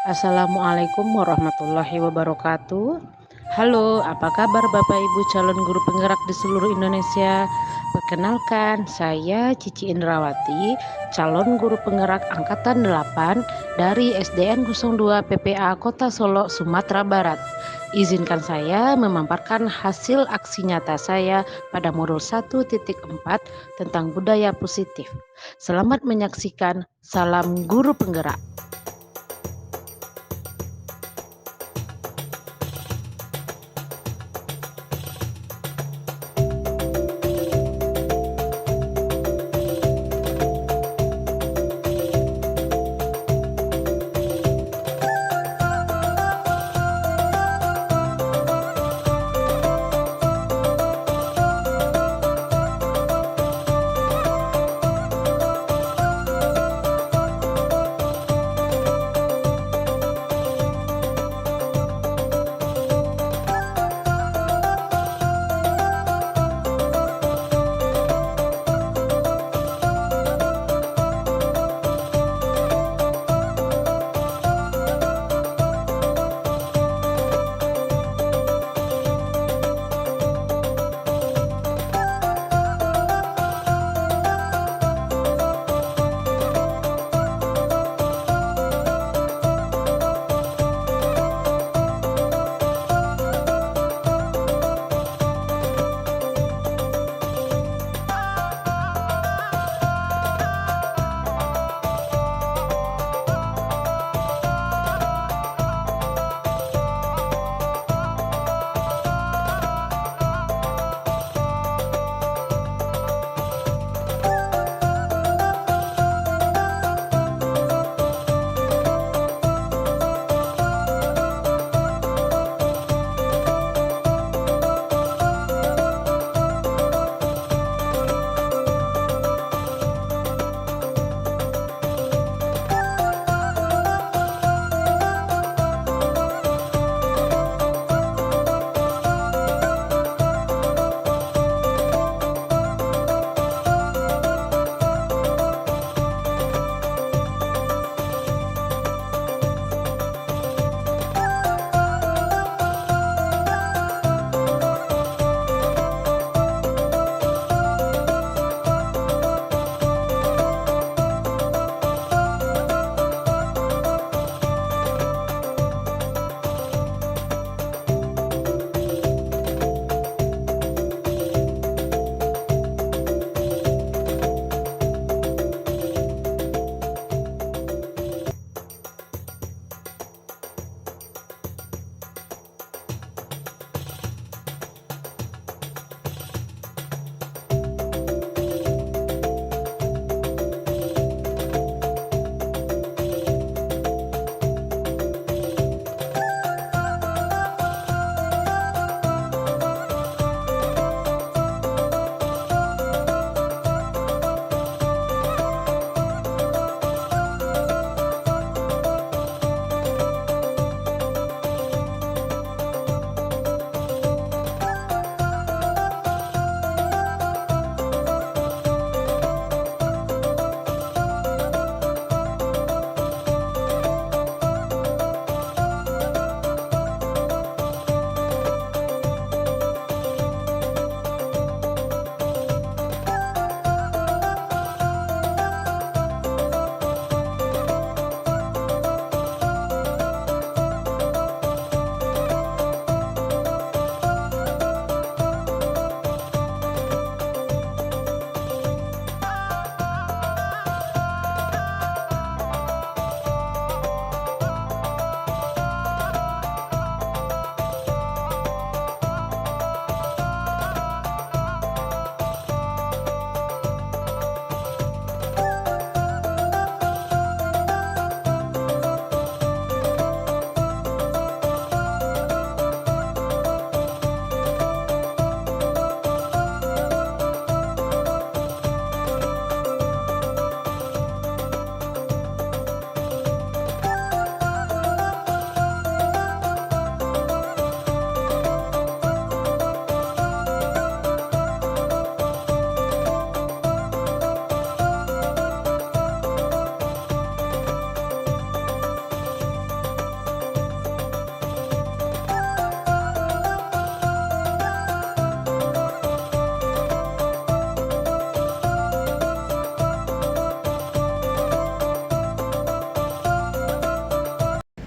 Assalamualaikum warahmatullahi wabarakatuh. Halo, apa kabar Bapak Ibu calon guru penggerak di seluruh Indonesia? Perkenalkan, saya Cici Indrawati, calon guru penggerak angkatan 8 dari SDN 02 PPA Kota Solo, Sumatera Barat. Izinkan saya memaparkan hasil aksi nyata saya pada modul 1.4 tentang budaya positif. Selamat menyaksikan, salam guru penggerak.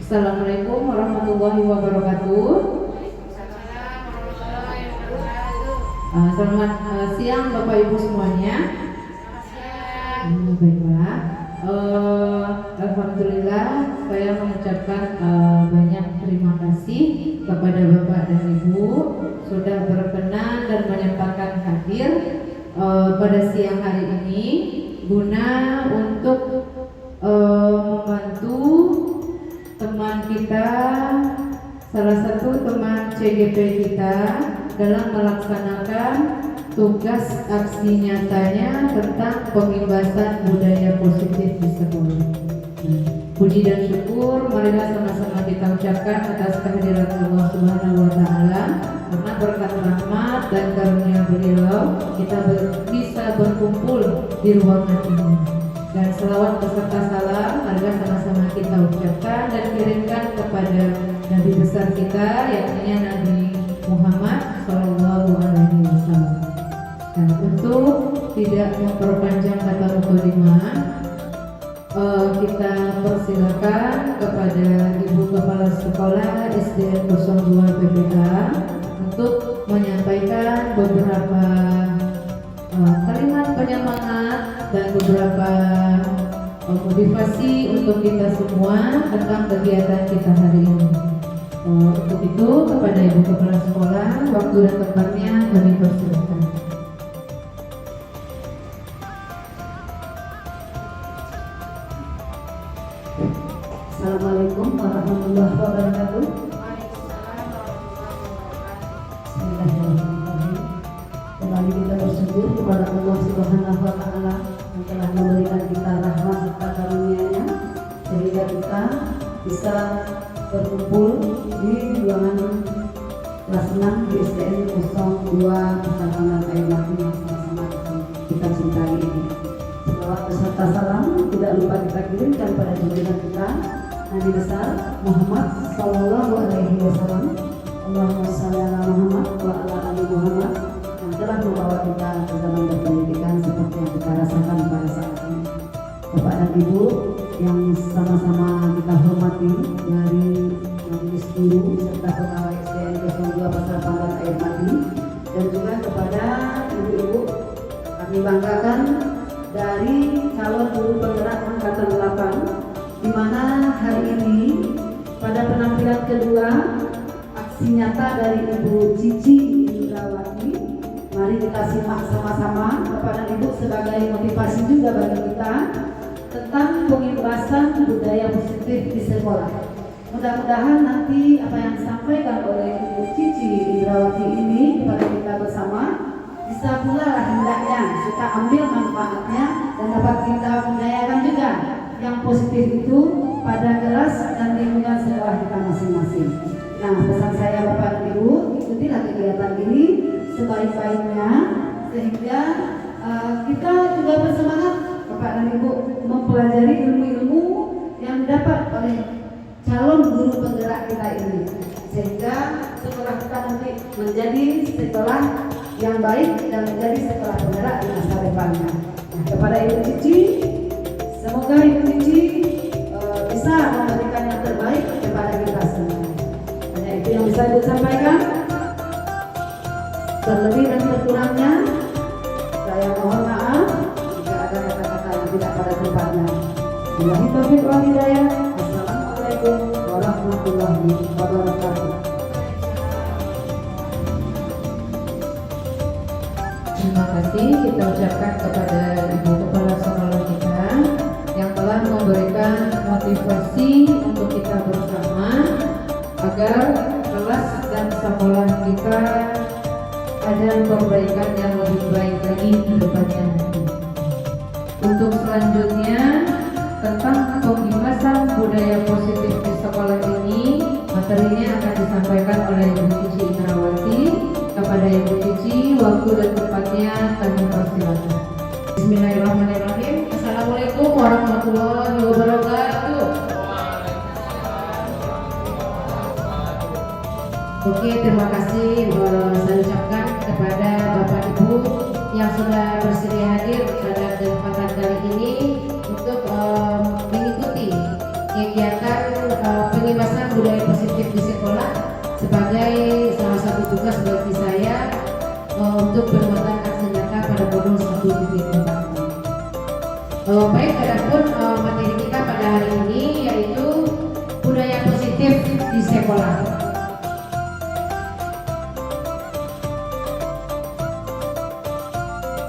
Assalamualaikum warahmatullahi wabarakatuh. Selamat siang Bapak Ibu semuanya. Baiklah. Alhamdulillah saya mengucapkan banyak terima kasih kepada Bapak dan Ibu sudah berkenan dan menyempatkan hadir pada siang hari ini guna untuk membantu teman kita, salah satu teman CGP kita dalam melaksanakan tugas aksi nyatanya tentang pembebasan budaya positif di sekolah. Puji dan syukur marilah sama-sama kita ucapkan atas kehadiran Allah Subhanahu wa taala, karena berkat rahmat dan karunia beliau kita bisa berkumpul di ruangan ini. Dan selawat beserta salam marilah sama-sama kita ucapkan dan kirimkan kepada Nabi besar kita, yakni Nabi Muhammad Sallallahu Alaihi Wasallam. Dan untuk tidak memperpanjang kata mukadimah, kita persilakan kepada Ibu Kepala Sekolah SDN 02 PPA untuk menyampaikan beberapa kalimat penyemangat dan beberapa motivasi untuk kita semua tentang kegiatan kita hari ini. Untuk itu kepada Ibu Kepala Sekolah, waktu dan tempatnya kami persilakan. Assalamualaikum warahmatullahi wabarakatuh. Bismillahirrahmanirrahim. Kembali kita bersyukur kepada Allah Subhanahu wa taala yang telah memberikan kita rahmat serta karunia-Nya sehingga kita bisa berkumpul di ruangan kelas 6 di SDN 02 Pesantren Air Mati yang sama-sama kita cintai ini. Selawat beserta salam tidak lupa kita kirimkan pada junjungan kita Nabi besar Muhammad Sallallahu Alaihi Wasallam. Allahumma shalli ala Muhammad wa ala ali Muhammad, yang telah membawa kita ke dalam berpendidikan seperti yang kita rasakan pada saat ini. Bapak dan Ibu yang sama-sama kita hormati dari majelis guru serta pegawai SDN 02 Pasar Pandan Air Mati, dan juga kepada ibu-ibu kami banggakan dari calon guru penggerak angkatan 8, di mana hari ini pada penampilan kedua aksi nyata dari Ibu Cici Indrawati. Mari kita simak sama-sama kepada Ibu sebagai motivasi juga bagi kita tentang pembebasan budaya positif di sekolah. Mudah-mudahan nanti apa yang disampaikan oleh Ibu Cici Indrawati ini kepada kita bersama bisa pula hendaknya kita ambil manfaatnya dan dapat kita budayakan juga yang positif itu pada kelas dan lingkungan sekolah kita masing-masing. Nah, pesan saya Bapak dan Ibu, ikutilah kegiatan ini sebaik-baiknya sehingga kita juga bersemangat Bapak dan Ibu mempelajari ilmu-ilmu yang didapat oleh calon guru penggerak kita ini, sehingga sekolah kita nanti menjadi sekolah yang baik dan menjadi sekolah penggerak di masa depannya. Nah, kepada Ibu Cici, semoga Ibu Cici bisa memberikan yang terbaik kepada kita semua. Hanya itu yang bisa Ibu sampaikan. Terlebih dan terkurangnya saya mohon maaf jika ada kata-kata yang tidak pada tempatnya. Billahi taufiq wal hidayah. Assalamualaikum warahmatullahi wabarakatuh. Terima kasih kita ucapkan kepada Ibu Kepala Sekolah kita yang telah memberikan motivasi untuk kita bersama agar kelas dan sekolah kita ada perbaikan yang lebih baik lagi ke depannya. Untuk selanjutnya tentang pembebasan budaya positif di sekolah ini, materinya akan disampaikan oleh Ibu Cici Indrawati. Kepada Ibu Cici, waktu dan tempatnya kami persilakan. Bismillahirrahmanirrahim. Assalamualaikum warahmatullahi wabarakatuh. Oke, terima kasih saya ucapkan kepada Bapak Ibu yang sudah bersedia hadir pada kesempatan kali ini untuk mengikuti kegiatan pengibasan budaya positif di sekolah sebagai salah satu tugas bagi saya untuk berbuat aksi nyata pada pukul 1.4. Baik, adapun materi kita pada hari ini yaitu budaya positif di sekolah.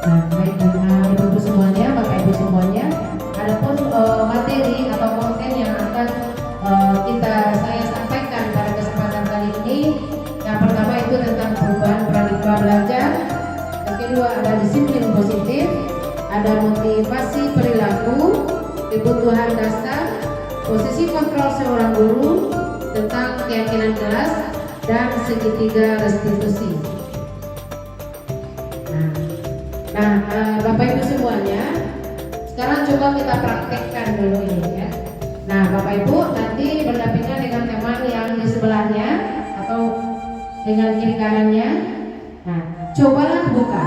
Nah, baik ibu-ibu semuanya, bapak ibu semuanya, adapun materi atau konten yang akan saya sampaikan pada kesempatan kali ini, yang pertama itu tentang perubahan paradigma belajar, yang kedua ada disiplin positif, ada motivasi perilaku, kebutuhan dasar, posisi kontrol seorang guru, tentang keyakinan kelas, dan segitiga restitusi. Nah, Bapak Ibu semuanya, sekarang coba kita praktekkan dulu ini ya. Nah, Bapak Ibu nanti berdampingan dengan teman yang di sebelahnya atau dengan kiri kanannya. Nah, cobalah buka.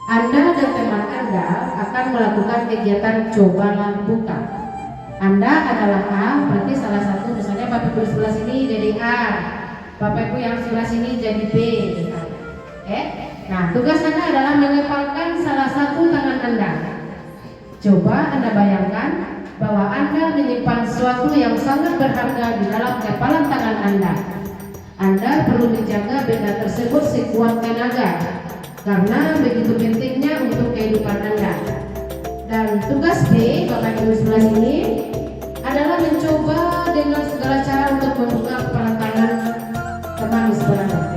Anda dan teman Anda akan melakukan kegiatan cobalah buka. Anda adalah A, berarti salah satu, misalnya Bapak Ibu sebelah sini jadi A, Bapak Ibu yang sebelah sini jadi B. Nah, tugas Anda adalah mengepalkan salah satu tangan Anda. Coba Anda bayangkan bahwa Anda menyimpan sesuatu yang sangat berharga di dalam kepalan tangan Anda. Anda perlu menjaga benda tersebut sekuat tenaga, karena begitu pentingnya untuk kehidupan Anda. Dan tugas B, Bapak Ibu sebelah sini, adalah mencoba dengan segala cara untuk membuka kepalan tangan teman di sebelah Anda.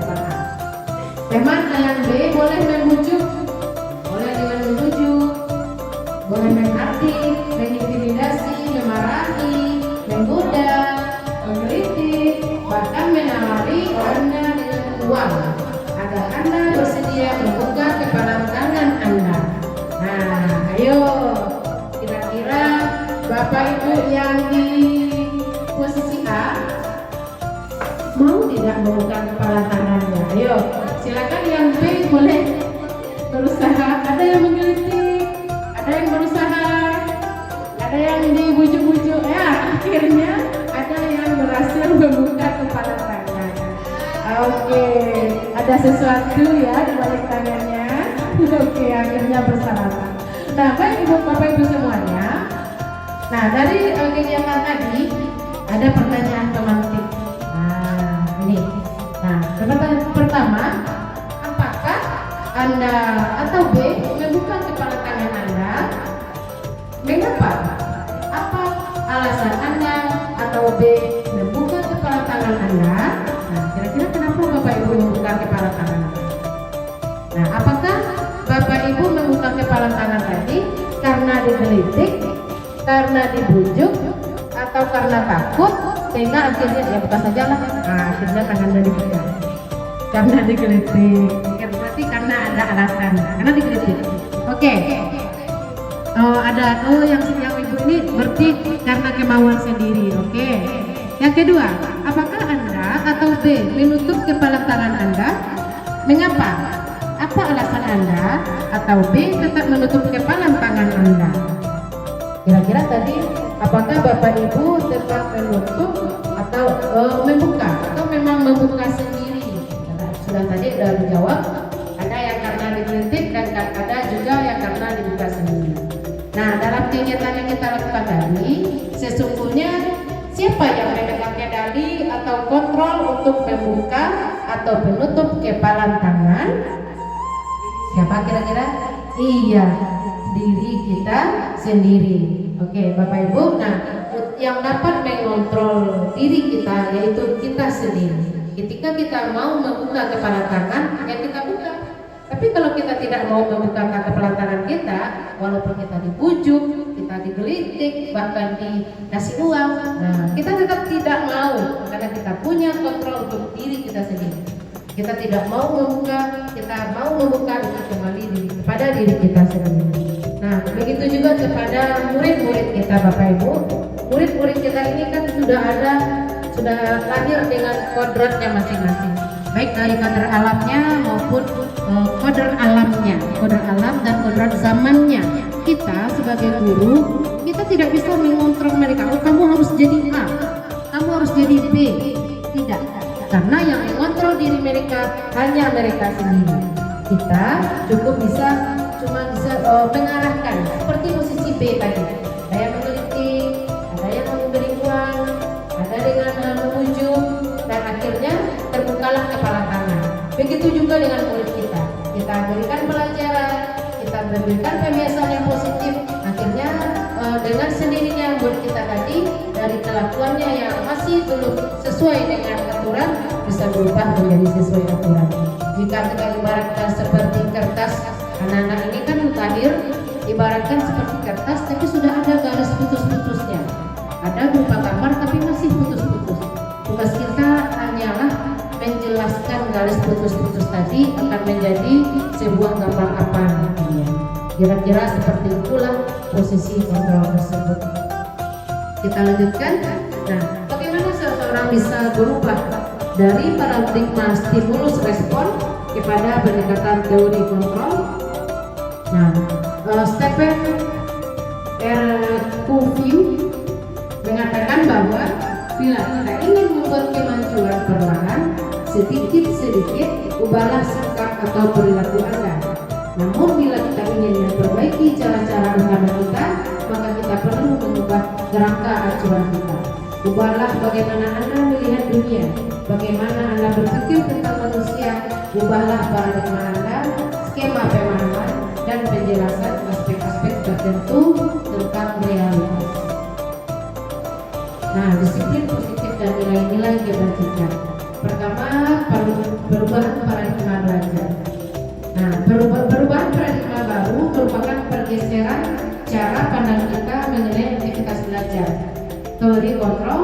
Teman yang B boleh membujuk, boleh dengan membujuk, boleh menghardik, mengintimidasi, memarahi, menggoda, mengkritik, bahkan menawari Anda dengan uang agar Anda bersedia membuka kepalan tangan Anda. Nah, ayo, kira-kira Bapak Ibu yang di posisi A mau tidak membuka kepala tangannya? Ayo, silakan yang B boleh berusaha. Ada yang menggelitik, ada yang berusaha, ada yang dibujuk-bujuk. Ya, akhirnya ada yang berhasil membuka kepala tangan. Oke, ada sesuatu ya di balik tangannya. Oke, akhirnya bersalaman. Nah, baik Ibu Bapak Ibu semuanya. Nah, dari kegiatan tadi ada pertanyaan pemantik. Nah, ini. Nah, pertanyaan pertama, apakah Anda atau B membuka kepala tangan Anda? Mengapa? Apa alasan Anda atau B membuka kepala tangan Anda? Nah, kira-kira kenapa Bapak Ibu membuka kepala tangan Anda? Nah, apakah Bapak Ibu membuka kepala tangan tadi karena digelitik, karena dibujuk, atau karena takut sehingga akhirnya ya buka saja lah. Nah, akhirnya tangan Anda dibuka karena digelitik. Ya, berarti karena ada alasan, karena digelitik. Oke. Ada yang ibu ini berarti karena kemauan sendiri. Oke. Yang kedua, apakah Anda atau B menutup kepala tangan Anda? Mengapa? Apa alasan Anda atau B tetap menutup kepala tangan Anda? Kira-kira tadi apakah Bapak Ibu tetap menutup atau membuka atau memang membuka sendiri? Sudah tadi sudah dijawab. Ada yang karena digelitik dan ada juga yang karena dibuka sendiri. Nah, dalam kegiatan yang kita lakukan tadi, sesungguhnya siapa yang memegang kendali atau kontrol untuk membuka atau menutup kepala tangan? Siapa kira-kira? Iya, diri kita sendiri. Oke, Bapak Ibu. Nah, yang dapat mengontrol diri kita yaitu kita sendiri. Ketika kita mau membuka kepala tangan, ya kita buka. Tapi kalau kita tidak mau membuka kepala tangan kita, walaupun kita dibujuk, kita digelitik, bahkan dikasih uang, nah kita tetap tidak mau karena kita punya kontrol untuk diri kita sendiri. Kita tidak mau membuka, kita mau membuka itu kembali kepada diri kita sendiri. Nah, begitu juga kepada murid-murid kita, Bapak Ibu. Murid-murid kita ini kan sudah lahir dengan kodratnya masing-masing, baik dari kodrat alamnya maupun kodrat alamnya, kodrat alam dan kodrat zamannya. Kita sebagai guru, kita tidak bisa mengontrol mereka. Oh, kamu harus jadi A, kamu harus jadi B. Tidak, karena yang mengontrol diri mereka hanya mereka sendiri. Kita cukup cuma bisa mengarahkan seperti posisi B tadi. Ada yang meneliti, ada yang memberi uang, ada dengan memujuk, dan akhirnya terbukalah kepala tangan. Begitu juga dengan mulut kita. Kita berikan pelajaran, kita berikan pembiasaan yang positif, akhirnya dengan sendirinya mulut kita tadi dari kelakuannya yang masih belum sesuai dengan aturan bisa berubah menjadi sesuai aturan. Jika kita ibaratkan seperti kertas, anak-anak ini kan mutakhir ibaratkan seperti kertas tapi sudah ada garis putus-putusnya, ada berupa gambar tapi masih putus-putus. Tugas kita hanyalah menjelaskan garis putus-putus tadi akan menjadi sebuah gambar apa nantinya. Kira-kira seperti itulah posisi kontrol tersebut. Kita lanjutkan. Nah, bagaimana seseorang bisa berubah dari paradigma stimulus respon kepada pendekatan teori kontrol? Nah, Stephen R. Covey mengatakan bahwa bila kita ingin membuat kemajuan perlahan, sedikit-sedikit ubahlah sikap atau perilaku Anda. Namun bila kita ingin memperbaiki cara-cara utama kita, maka kita perlu mengubah kerangka acuan kita. Ubahlah bagaimana Anda melihat dunia, bagaimana Anda berpikir tentang manusia. Ubahlah paradigma Anda, skema pemahaman, dan penjelasan aspek-aspek tertentu tentang realitas. Nah, disiplin positif dan nilai-nilai kebajikan. Pertama, perubahan paradigma belajar. Nah, perubahan paradigma baru merupakan pergeseran cara pandang kita mengenai aktivitas belajar. Teori kontrol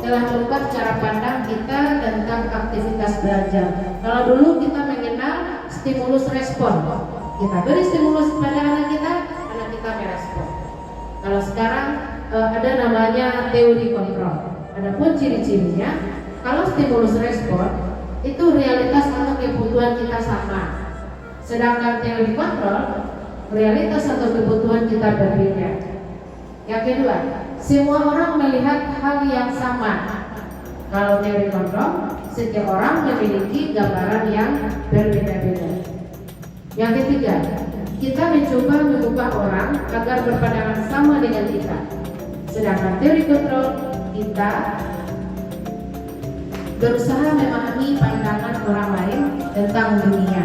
telah merubah cara pandang kita tentang aktivitas belajar. Kalau dulu kita mengenal stimulus respon, kita beri stimulus pada anak kita merespon. Kalau sekarang ada namanya teori kontrol. Adapun ciri-cirinya, kalau stimulus respon itu realitas atau kebutuhan kita sama. Sedangkan teori kontrol, realitas atau kebutuhan kita berbeda. Yang kedua, semua orang melihat hal yang sama. Kalau teori kontrol, setiap orang memiliki gambaran yang berbeda-beda. Yang ketiga, kita mencoba mengubah orang agar berpandangan sama dengan kita. Sedangkan teori kontrol, kita berusaha memahami pandangan orang lain tentang dunia.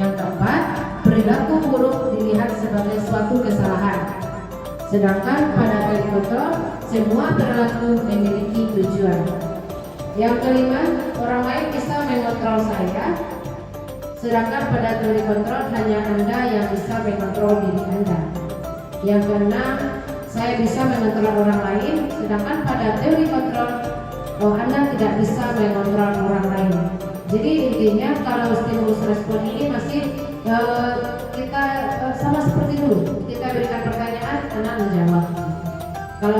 Yang keempat, perilaku buruk dilihat sebagai suatu kesalahan. Sedangkan pada teori kontrol, semua perilaku memiliki tujuan. Yang kelima, orang lain bisa mengontrol saya. Sedangkan pada teori kontrol, hanya Anda yang bisa mengontrol diri Anda. Yang keenam, saya bisa mengontrol orang lain. Sedangkan pada teori kontrol, Anda tidak bisa mengontrol orang lain. Jadi intinya kalau stimulus respon ini masih kita sama seperti dulu. Kita berikan pertanyaan, anak menjawab. Kalau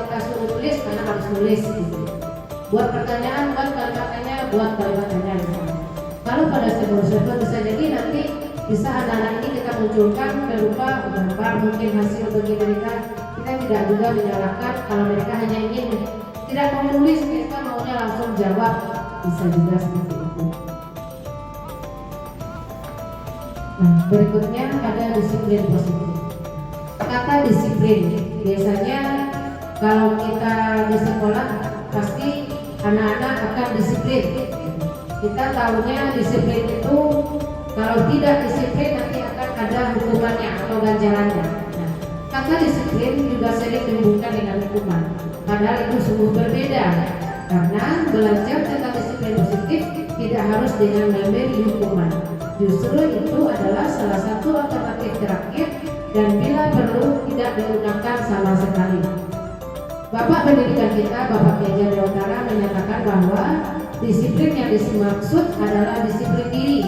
kita suruh tulis, anak harus tulis. Gitu. Buat pertanyaan, buat kalimatnya, buat kalimatnya. Kalau pada stimulus respon bisa jadi nanti bisa anak-anak ini kita munculkan berupa gambar, mungkin hasil bagi mereka. Kita tidak juga menyalahkan kalau mereka hanya ingin tidak mau menulis, mereka maunya langsung jawab. Bisa juga seperti itu. Nah, berikutnya ada disiplin positif. Kata disiplin, biasanya kalau kita di sekolah pasti anak-anak akan disiplin. Kita tahunya disiplin itu kalau tidak disiplin nanti akan ada hukumannya atau ganjarannya. Nah, kata disiplin juga sering dihubungkan dengan hukuman. Padahal itu sungguh berbeda. Karena belajar tentang disiplin positif tidak harus dengan memberi hukuman. Justru itu adalah salah satu alternatif terakhir dan bila perlu tidak digunakan sama sekali. Bapak pendidikan kita, Bapak Ki Hajar Dewantara menyatakan bahwa disiplin yang dimaksud adalah disiplin diri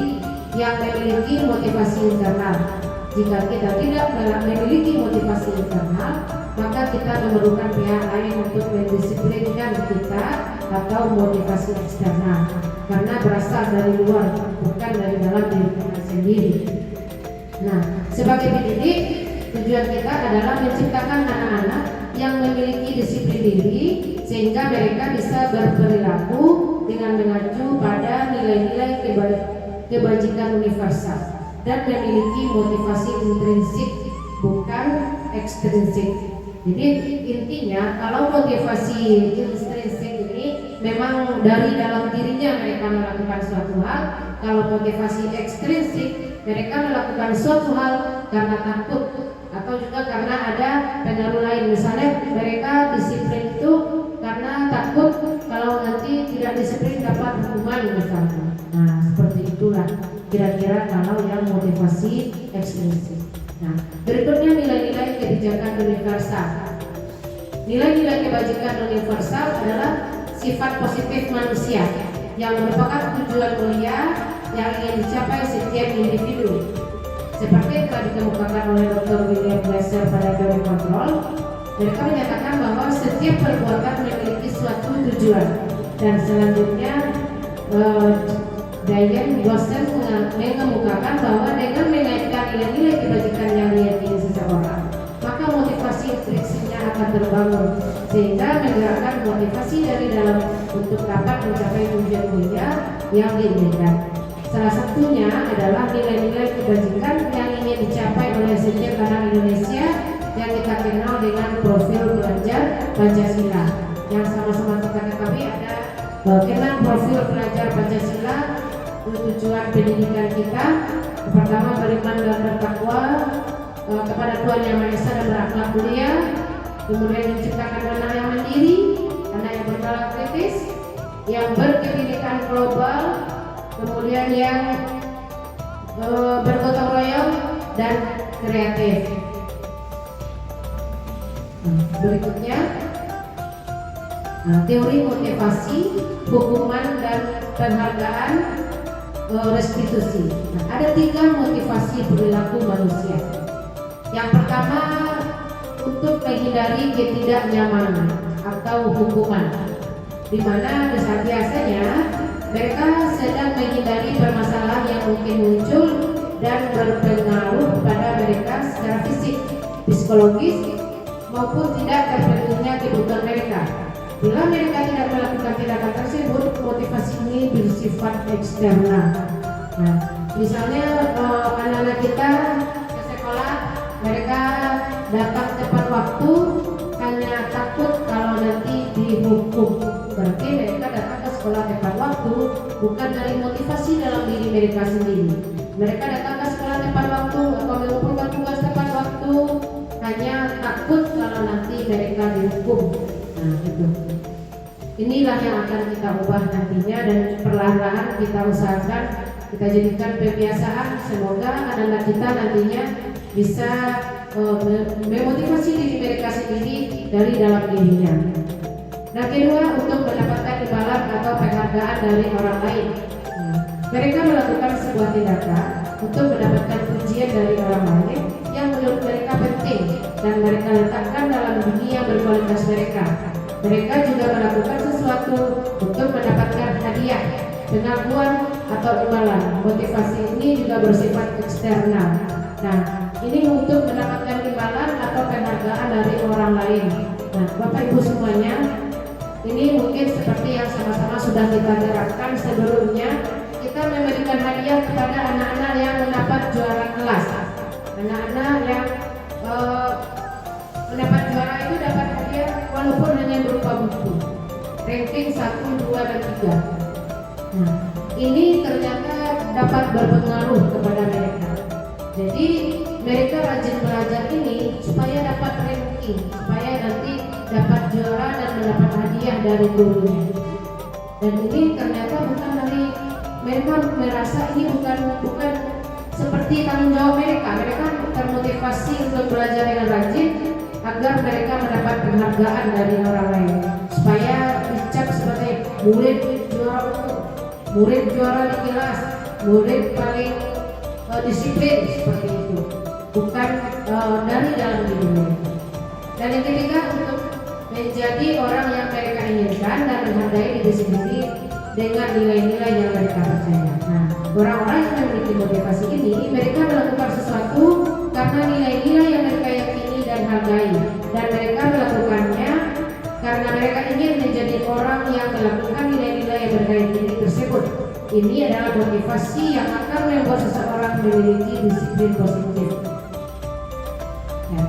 yang memiliki motivasi internal. Jika kita tidak memiliki motivasi internal, maka kita memerlukan pihak lain untuk mendisiplinkan kita atau motivasi eksternal, karena berasal dari luar, bukan dari dalam diri kita sendiri. Nah, sebagai pendidik, tujuan kita adalah menciptakan anak-anak yang memiliki disiplin diri sehingga mereka bisa berperilaku dengan mengacu pada nilai-nilai kebajikan universal dan memiliki motivasi intrinsik bukan ekstrinsik. Jadi intinya kalau motivasi intrinsik ini memang dari dalam dirinya mereka melakukan suatu hal, kalau motivasi ekstrinsik mereka melakukan suatu hal karena takut atau juga karena ada pengaruh lain. Misalnya mereka disiplin itu karena takut kalau nanti tidak disiplin dapat hukuman misalnya. Nah seperti itulah kira-kira kalau yang motivasi ekstrinsik. Nah berikutnya nilai-nilai kebijakan universal. Nilai-nilai kebajikan universal adalah sifat positif manusia yang merupakan tujuan mulia yang ingin dicapai setiap individu. Seperti yang telah dikemukakan oleh Dr. William Glasser pada teori kontrol, mereka menyatakan bahwa setiap perbuatan memiliki suatu tujuan. Dan selanjutnya Diane Glasser mengemukakan bahwa dengan mengaitkan nilai-nilai kebajikan yang diyakini seseorang, maka motivasi intrinsiknya akan terbangun sehingga menggerakkan motivasi dari dalam untuk dapat mencapai tujuan mulia yang diinginkan. Salah satunya adalah nilai-nilai kebajikan yang ingin dicapai oleh setiap anak Indonesia yang kita kenal dengan profil pelajar Pancasila. Yang sama-sama kita ketahui ada kenal profil pelajar Pancasila, tujuan pendidikan kita. Pertama, beriman dan bertakwa kepada Tuhan Yang Maha Esa dan berakhlak mulia. Kemudian menciptakan anak yang mandiri, anak yang bernalar kritis, yang berkebinekaan global, kemudian yang bergotong royong dan kreatif. Berikutnya teori motivasi, hukuman dan penghargaan, restitusi. Ada 3 motivasi perilaku manusia. Yang pertama, untuk menghindari ketidaknyamanan atau hukuman, di mana biasanya mereka sedang menghindari permasalahan yang mungkin muncul dan berpengaruh pada mereka secara fisik, psikologis maupun tidak terpenuhinya kebutuhan mereka. Bila mereka tidak melakukan tindakan tersebut, motivasi ini bersifat eksternal. Nah, misalnya anak-anak kita ke sekolah, mereka datang tepat waktu hanya takut kalau nanti dihukum. Berarti mereka datang ke sekolah tepat waktu bukan dari motivasi dalam diri mereka sendiri. Mereka datang ke sekolah tepat waktu atau mengumpulkan tugas tepat waktu hanya takut kalau nanti mereka dihukum. Nah itu. Inilah yang akan kita ubah nantinya dan perlahan-lahan kita usahakan kita jadikan kebiasaan. Semoga anak-anak kita nantinya bisa memotivasi diri mereka sendiri dari dalam dirinya. Nah kedua, untuk mendapatkan imbalan atau penghargaan dari orang lain. Mereka melakukan sebuah tindakan untuk mendapatkan pujian dari orang lain yang menurut mereka penting dan mereka letakkan dalam dunia berkualitas mereka. Mereka juga melakukan sesuatu untuk mendapatkan hadiah, pengakuan atau imbalan. Motivasi ini juga bersifat eksternal. Nah, ini untuk mendapatkan imbalan atau penghargaan dari orang lain. Nah, Bapak Ibu semuanya, ini mungkin seperti yang sama-sama sudah kita terapkan sebelumnya. Kita memberikan hadiah kepada anak-anak yang mendapat juara kelas. Anak-anak yang mendapat juara itu dapat hadiah walaupun hanya berupa buku, ranking 1, 2, dan 3. Nah, ini ternyata dapat berpengaruh kepada mereka. Jadi mereka rajin belajar ini supaya dapat ranking, supaya nanti dapat juara dan mendapat hadiah dari gurunya. Dan ini ternyata bukan dari mereka merasa ini bukan seperti tanggung jawab mereka. Mereka termotivasi untuk belajar dengan rajin agar mereka mendapat penghargaan dari orang lain, supaya dicap sebagai murid juara umum, murid juara di kelas, murid paling disiplin, seperti itu, bukan dari dalam diri mereka. Dan yang ketiga, untuk menjadi orang yang mereka inginkan dan menghargai diri sendiri dengan nilai-nilai yang mereka percaya. Nah, orang-orang yang memiliki motivasi ini, mereka melakukan sesuatu karena nilai-nilai yang mereka yakini dan hargai, dan mereka melakukannya karena mereka ingin menjadi orang yang melakukan nilai-nilai yang bergaya tinggi tersebut. Ini adalah motivasi yang akan membuat seseorang memiliki disiplin positif. Ya.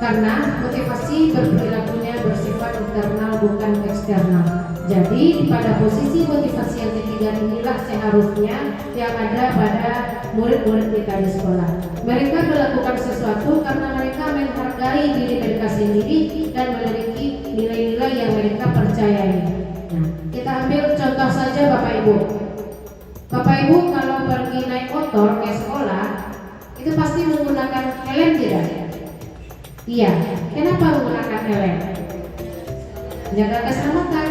Karena motivasi berperilakunya bersifat internal bukan eksternal. Jadi pada posisi motivasi yang ketiga inilah seharusnya yang ada pada murid-murid kita di sekolah. Mereka melakukan sesuatu karena mereka menghargai diri mereka sendiri dan memiliki nilai-nilai yang mereka percayai. Nah, kita ambil contoh saja Bapak Ibu. Bapak Ibu kalau pergi naik motor ke sekolah itu pasti menggunakan helm tidak? Iya. Kenapa menggunakan helm? Jaga keselamatan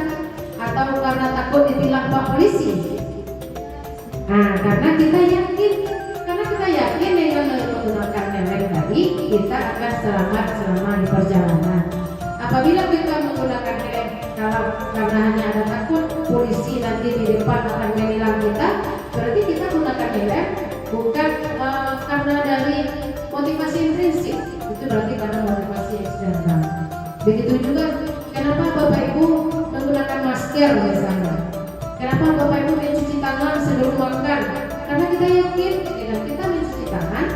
atau karena takut ditilang Pak polisi? Nah, karena kita yakin dengan menggunakan helm tadi kita akan selamat selama di perjalanan. Apabila kita menggunakan helm kalau karena hanya ada takut polisi nanti di depan akan menilang kita, berarti kita gunakan helm bukan karena dari motivasi intrinsik, itu berarti karena motivasi eksternal. Begitu juga kenapa Bapak Ibu menggunakan masker misalnya. Kenapa Bapak Ibu mencuci tangan sebelum makan? Karena kita yakin dengan kita mencuci tangan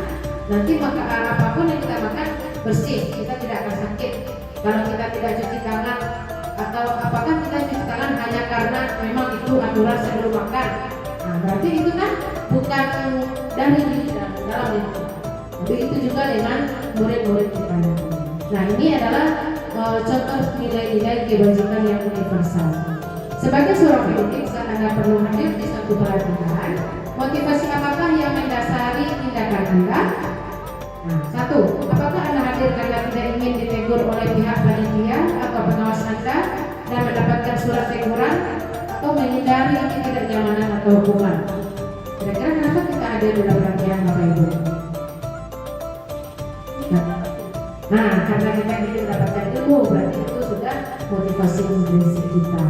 nanti maka apapun yang kita makan bersih, kita tidak akan sakit. Kalau kita tidak cuci tangan atau apakah kita cuci tangan hanya karena memang itu aturan sebelum makan? Nah, berarti itu kan bukan dari diri dalam itu. Begitu juga dengan murid-murid kita. Nah, ini adalah contoh nilai-nilai kebajikan yang universal. Sebagai seorang pendidik, Anda perlu hadir di suatu pelatihan. Motivasi apakah yang mendasari tindakan Anda? Nah, satu, apakah Anda hadir karena tidak ingin ditegur oleh pihak panitia atau pengawas Anda dan mendapatkan surat teguran, atau menghindari ketidaknyamanan atau hukuman? Kira-kira kenapa kita hadir dalam pelatihan Bapak Ibu? Nah, karena kita ingin mendapatkan ilmu, berarti itu sudah motivasi intrinsik kita.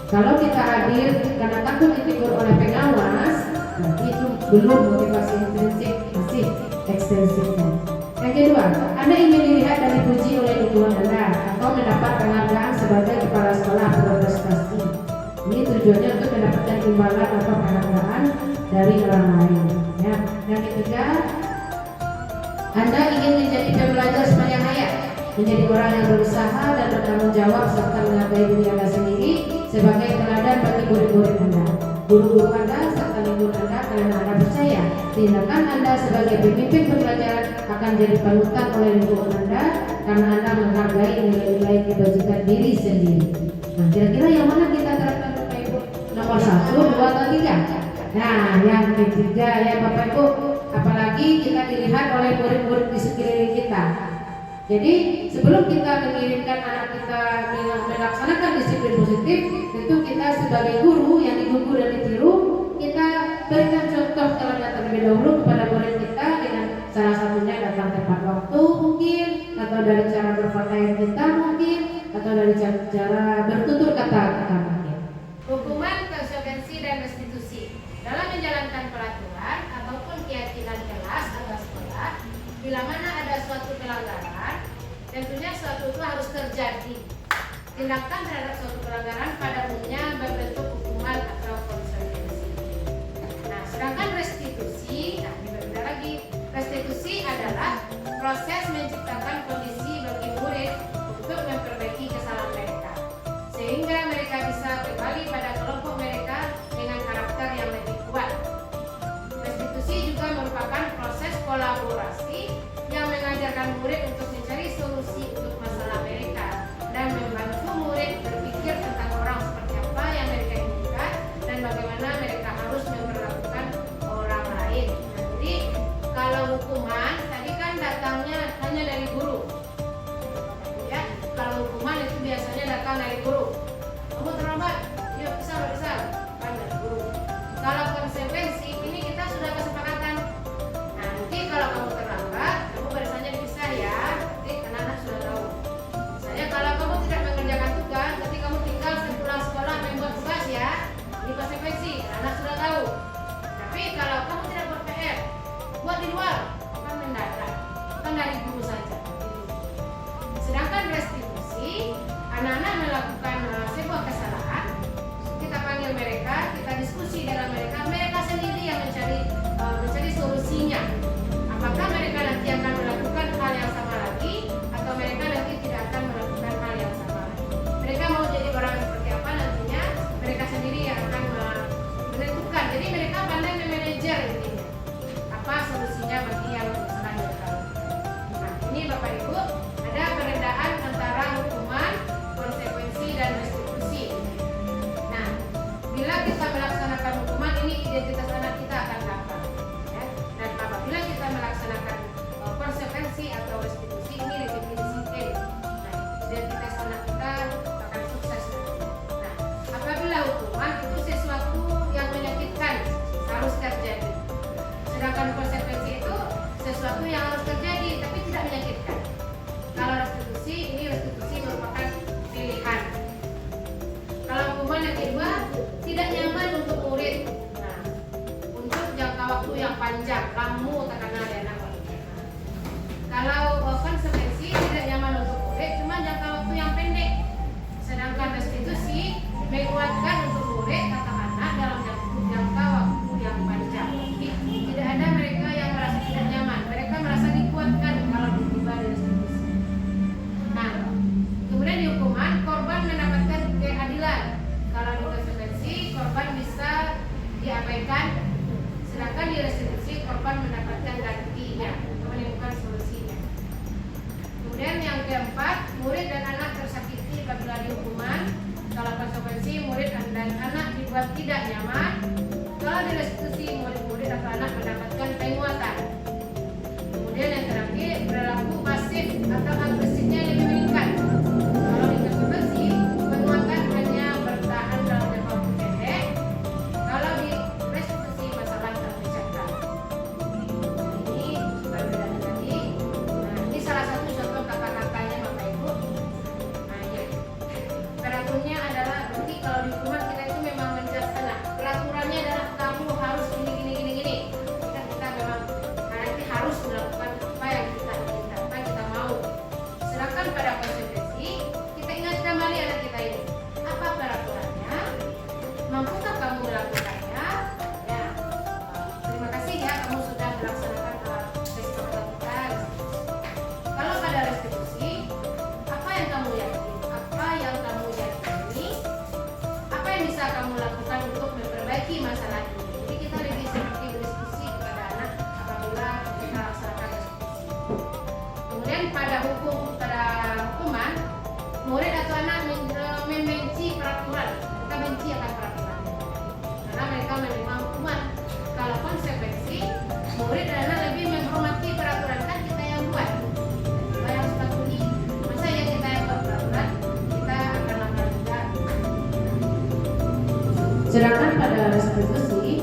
Kalau kita hadir karena takut ditegur oleh pengawas, berarti itu belum motivasi intrinsik, masih ekstensifnya. Yang kedua, Anda ingin dilihat dan dipuji oleh lingkungan Anda atau mendapat penghargaan sebagai kepala sekolah berprestasi. Ini tujuannya untuk mendapatkan imbalan atau penghargaan dari orang lain. Ya. Yang ketiga, Anda ingin menjadi pembelajar sepanjang hayat, menjadi orang yang berusaha dan bertanggung jawab serta menghargai diri Anda sendiri sebagai teladan bagi murid-murid Anda, guru-guru Anda serta lingkungan Anda, karena Anda percaya tindakan Anda sebagai pemimpin pembelajaran akan jadi panutan oleh lingkungan Anda karena Anda menghargai nilai-nilai kebajikan diri sendiri. Nah, kira-kira yang mana kita terapkan Bapak Ibu? Nomor 1, 2, atau 3? Nah, yang ketiga ya Bapak Ibu, apalagi kita dilihat oleh murid-murid di sekeliling kita. Jadi sebelum kita mengirimkan anak kita melaksanakan disiplin positif, tentu kita sebagai guru yang digugu dan ditiru, kita berikan contoh teladan terlebih dahulu kepada murid kita dengan salah satunya datang tepat waktu mungkin, atau dari cara berpakaian kita mungkin, atau dari cara bertutur kata kita mungkin. Hukuman, konsekuensi, dan restitusi dalam menjalankan peraturan ataupun keyakinan kelas atau sekolah. Bila mana ada suatu pelanggaran, tentunya suatu itu harus terjadi. Tindakan terhadap suatu pelanggaran pada umumnya berbentuk hukuman atau konsekuensi. Nah, sedangkan restitusi, nah ini berbeda lagi. Restitusi adalah proses menciptakan kondisi bagi murid untuk memperbaiki kesalahan mereka, sehingga mereka bisa kembali pada kelompok mereka dengan karakter yang lebih kuat. Restitusi juga merupakan proses kolaborasi yang mengajarkan murid untuk mencari solusi untuk masalah mereka dan membantu murid berpikir tentang orang seperti apa yang mereka inginkan dan bagaimana mereka harus memperlakukan orang lain. Nah, jadi kalau hukuman tadi kan datangnya hanya dari guru, ya. Kalau hukuman itu biasanya datang dari guru. Kamu terlambat, yuk bisa, kan dari guru. Kalau konsekuensi ini kita sudah kesepakatan. Nah, nanti kalau kamu terlambat, kamu barisannya dipisah ya. Nanti anak-anak sudah tahu. Misalnya kalau kamu tidak mengerjakan tugas, nanti kamu tinggal sepulang sekolah membuat tugas ya. Ini konsekuensi, anak sudah tahu. Tapi kalau kamu tidak buat PR, buat di luar, akan mendadak, akan dari guru saja. Sedangkan restitusi, anak solusinya bagi yang selanjutnya. Nah, ini Bapak Ibu, ada perbedaan antara hukuman, konsekuensi, dan restitusi. Nah, bila kita melaksanakan hukuman, ini identitas anak kita akan dapat. Ya. Dan apabila kita melaksanakan konsekuensi atau restitusi, ini definisi N. Nah, identitas anak kita akan sukses. Nah, apabila hukuman itu sesuatu yang menyakitkan harus terjadi, sedangkan konsekuensi itu sesuatu yang harus terjadi tapi tidak menyakitkan. Kalau restitusi, ini restitusi merupakan pilihan. Kalau hukuman yang kedua, tidak nyaman untuk murid. Nah, untuk jangka waktu yang panjang, lama terkena dana. Kalau konsekuensi tidak nyaman untuk murid, cuma jangka waktu yang pendek. Sedangkan restitusi menguatkan untuk murid atau anak dalam jangka waktu yang panjang. Jadi, tidak ada mereka yang merasa tidak nyaman. Mereka merasa dikuatkan kalau tiba di restitusi. Nah, kemudian di hukuman, korban mendapatkan keadilan. Kalau di konsekuensi, korban bisa diabaikan. Sedangkan di restitusi, korban mendapatkan gantinya, menemukan solusinya. Kemudian yang keempat, murid dan anak tersakiti apabila dihukuman. Kalau konsekuensi, murid dan anak dibuat tidak nyaman. Kalau di restitusi, murid-murid atau anak mendapatkan penguatan. Kemudian yang terakhir, perilaku pasif atau agresifnya lebih meningkat. Kalau di konsekuensi, penguatan hanya bertahan dalam jangka waktu pendek. Kalau di restitusi, masalah terpecahkan. Ini perbedaan tadi. Nah, ini salah satu contoh kata-katanya Bapak Ibu. Nah, ya. Peraturannya adalah berarti kalau di hukuman kita itu memang menjelaskan. Peraturannya adalah kamu harus gini. Kita memang nanti harus melakukan apa yang kita inginkan, apa yang kita mau. Sedangkan pada konsekuensi, kita ingat kembali anak kita ini. Apa peraturannya? Mampukah kamu melakukannya? Ya. Terima kasih ya, kamu sudah melaksanakan kesepakatan kita. Kalau pada restitusi, apa yang kamu yakini? Apa yang kamu yakini? Apa yang bisa kamu lakukan untuk memperbaiki masalah ini? Jadi kita lebih seperti berdiskusi kepada anak apabila kita laksanakan restitusi. Kemudian pada hukuman, murid atau anak membenci peraturan. Kita benci akan peraturan karena mereka menerima hukuman. Kalau konsekuensi, murid dan anak lebih menghormati peraturan, kan kita yang buat, kita yang harus patuhi. Masa ya kita yang buat peraturan, kita akan langgar juga. Sedangkan pada restitusi,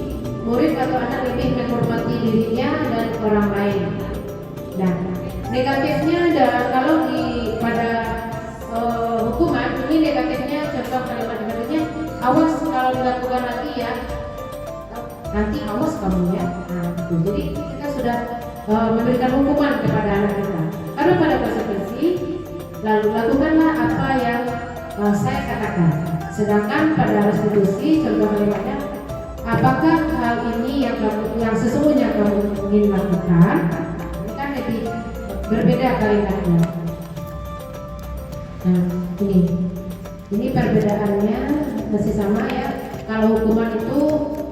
murid atau anak lebih menghormati dirinya dan orang lain. Nah, negatifnya ada kalau pada hukuman ini negatifnya, contoh kalimat negatifnya, awas kalau dilakukan lagi ya, nanti awas kamu ya. Nah, gitu. Jadi kita sudah memberikan hukuman kepada anak kita. Karena pada konsekuensi, lalu lakukanlah apa yang saya katakan. Sedangkan pada restitusi, contoh kalimatnya, apakah hal ini yang sesungguhnya kamu ingin lakukan? Ini kan lebih berbeda kalimatnya. Nah, ini perbedaannya masih sama ya. Kalau hukuman itu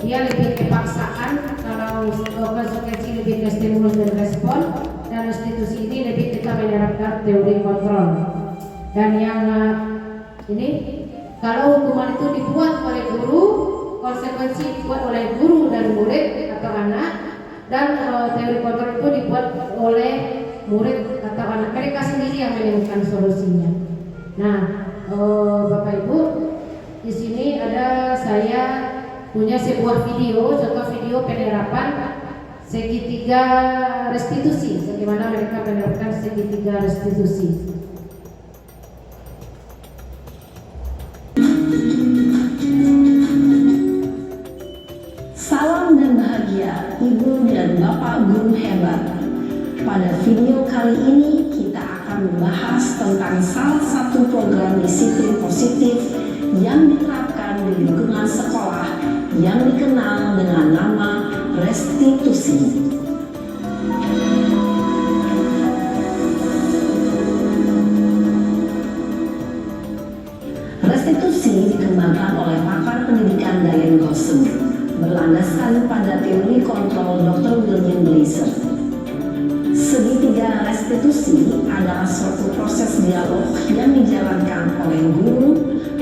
dia lebih kepaksaan, kalau konsekuensi lebih ke stimulus dan respon, dan restitusi ini lebih kita menerapkan teori kontrol. Dan yang ini, kalau hukuman itu dibuat oleh guru, konsekuensi dibuat oleh guru dan murid atau anak, dan teori kontrol itu dibuat oleh murid atau anak. Mereka sendiri yang menemukan solusinya. Nah, Bapak Ibu, di sini saya punya sebuah video, contoh video penerapan segitiga restitusi, bagaimana mereka menerapkan segitiga restitusi. Salam dan bahagia Ibu dan Bapak guru hebat. Pada video kali ini kita akan membahas tentang salah satu program disiplin positif yang diterapkan di lingkungan sekolah yang dikenal dengan nama restitusi. Restitusi dikembangkan oleh pakar pendidikan Diane Gosem. berlandaskan pada teori kontrol Dr. William Glasser. Segitiga restitusi adalah suatu proses dialog yang dijalankan oleh guru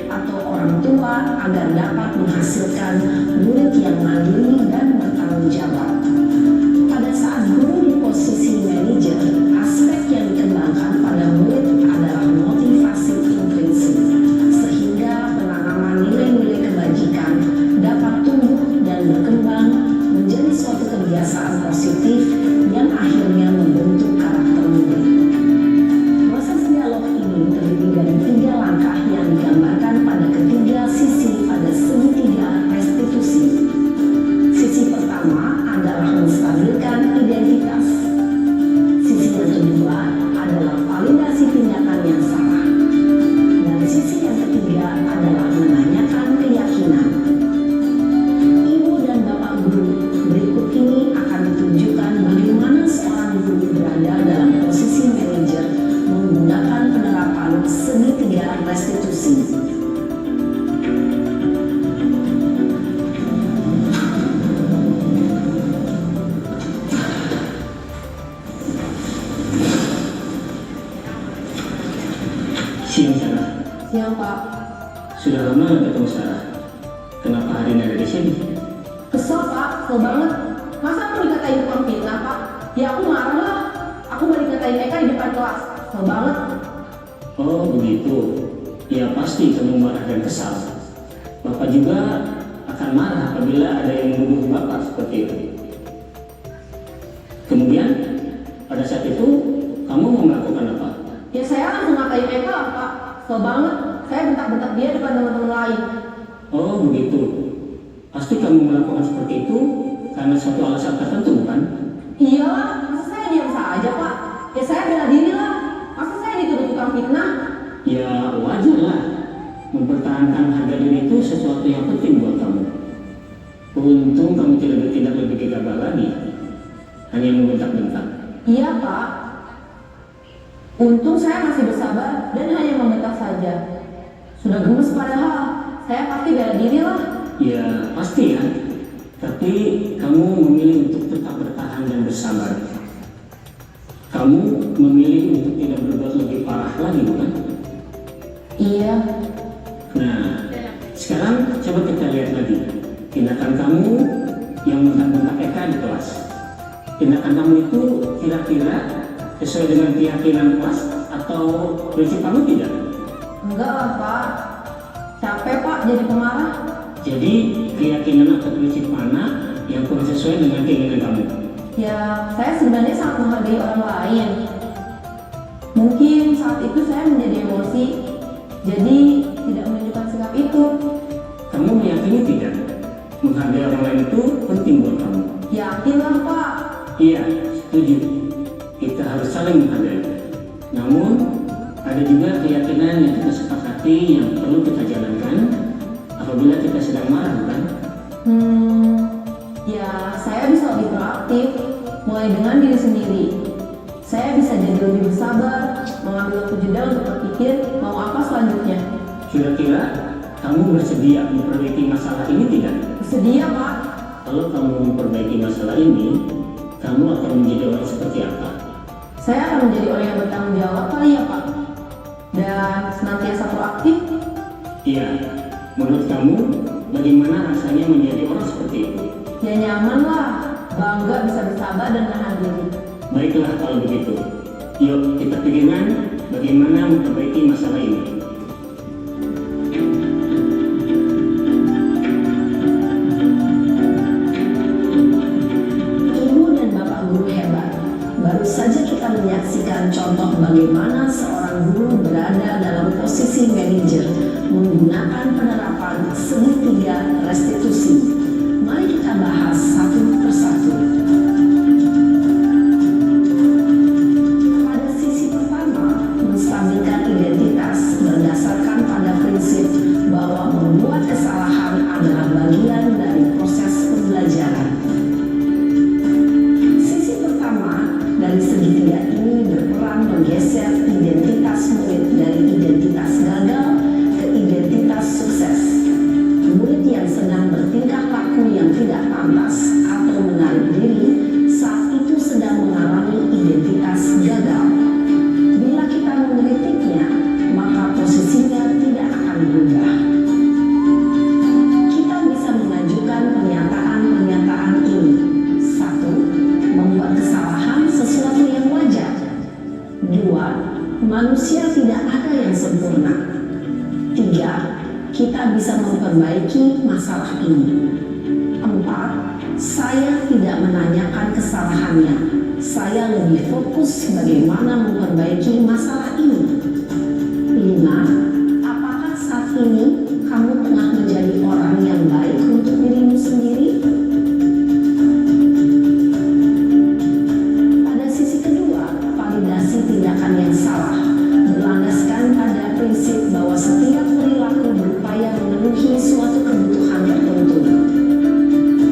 atau orang tua agar dapat menghasilkan murid yang mandiri dan bertanggung jawab. Pada saat guru di posisi manajer, aspek yang dikembangkan pada murid adalah motivasi intrinsik, sehingga penanaman nilai-nilai kebajikan dapat tumbuh dan berkembang menjadi suatu kebiasaan positif yang akhirnya membentuk karakter murid. Proses dialog ini terdiri dari 3 langkah yang digambarkan pada ketiga sisi pada segitiga restitusi. Sisi pertama adalah menstabilkan identitas. Sisi yang kedua adalah validasi tindakan yang salah. Dan sisi yang ketiga adalah menanyakan keyakinan. Ibu dan Bapak guru, berikut ini akan ditunjukkan bagaimana seorang guru berada dalam posisi manajer menggunakan penerapan segitiga restitusi. Siang Sarah, Siang Pak. sudah lama nggak ketemu Sarah. Kenapa hari ini ada di sini? Kesel Pak, kesel banget. Masa aku dikatain tukang fitnah Pak? Ya aku marah lah. Aku balik dikatain Eka di depan kelas. Kesel banget. Oh begitu. Ya pasti kamu marah dan kesal. Bapak juga akan marah apabila ada yang menuduh Bapak seperti itu. Kemudian pada saat itu kamu mau melakukan apa? Ya saya langsung ngatain Eka lah Pak. Kesel banget. Saya bentak-bentak dia depan teman-teman lain. Oh begitu. Pasti kamu melakukan seperti itu karena satu alasan tertentu bukan? Iya lah, masa saya diam saja Pak? Ya saya bela diri lah. Masa saya dituduh tukang fitnah? Ya wajar lah. Mempertahankan harga diri itu sesuatu yang penting buat kamu. Untung kamu tidak bertindak lebih gegabah lagi. Hanya membentak-bentak. Iya Pak. Untung saya masih bersabar dan hanya membentak saja. Sudah gemes padahal. Saya pasti bela diri lah. Ya pasti ya. Tapi kamu memilih untuk tetap bertahan dan bersabar. Kamu memilih untuk tidak berbuat lebih parah lagi bukan? Iya. Nah, sekarang coba kita lihat lagi tindakan kamu yang bentak-bentak Eka di kelas. Tindakan kamu itu kira-kira sesuai dengan keyakinan kelas atau prinsip kamu tidak? Enggak lah Pak. Capek Pak jadi pemarah. Jadi keyakinan atau prinsip mana yang kurang sesuai dengan keinginan kamu? Ya saya sebenarnya sangat menghargai orang lain. Mungkin saat itu saya menjadi emosi. Jadi tidak menunjukkan sikap itu. Kamu meyakini tidak? Menghargai orang lain itu penting buat kamu. Yakin lah Pak. Iya, setuju. Kita harus saling menghargai. Namun, ada juga keyakinan yang kita sepakati yang perlu kita jalankan apabila kita sedang marah, bukan? Ya saya bisa lebih proaktif. Mulai dengan diri sendiri. Saya bisa jadi lebih bersabar, mengambil waktu jeda untuk berpikir mau apa selanjutnya. Kira-kira kamu bersedia memperbaiki masalah ini tidak? Bersedia Pak. Kalau kamu memperbaiki masalah ini, kamu akan menjadi orang seperti apa? Saya akan menjadi orang yang bertanggung jawab kali ya Pak. Dan senantiasa proaktif. Iya, menurut kamu bagaimana rasanya menjadi orang seperti itu? Ya nyaman lah, bangga bisa bersabar dan menahan diri. Baiklah kalau begitu. Yuk kita pikirkan bagaimana memperbaiki masalah ini. Ibu dan Bapak guru hebat. Baru saja kita menyaksikan contoh bagaimana seorang guru berada dalam posisi manajer menggunakan penerapan segitiga restitusi. Mari kita bahas satu persatu. Pada sisi pertama, menstabilkan identitas berdasarkan pada prinsip bahwa membuat kesalahan adalah bagian dari proses pembelajaran. Sisi pertama dari segitiga ini berperan menggeser identitas murid dari identitas gagal ke identitas sukses. Murid yang sedang bertahan kita bisa memperbaiki masalah ini. 4. Saya tidak menanyakan kesalahannya. Saya lebih fokus bagaimana memperbaiki masalah ini. 5. Apakah saat ini kamu tengah menjadi orang yang baik untuk dirimu sendiri? Pada sisi kedua, validasi tindakan yang salah berlandaskan pada prinsip bahwa setiap perilaku berupaya memenuhi suatu kebutuhan tertentu.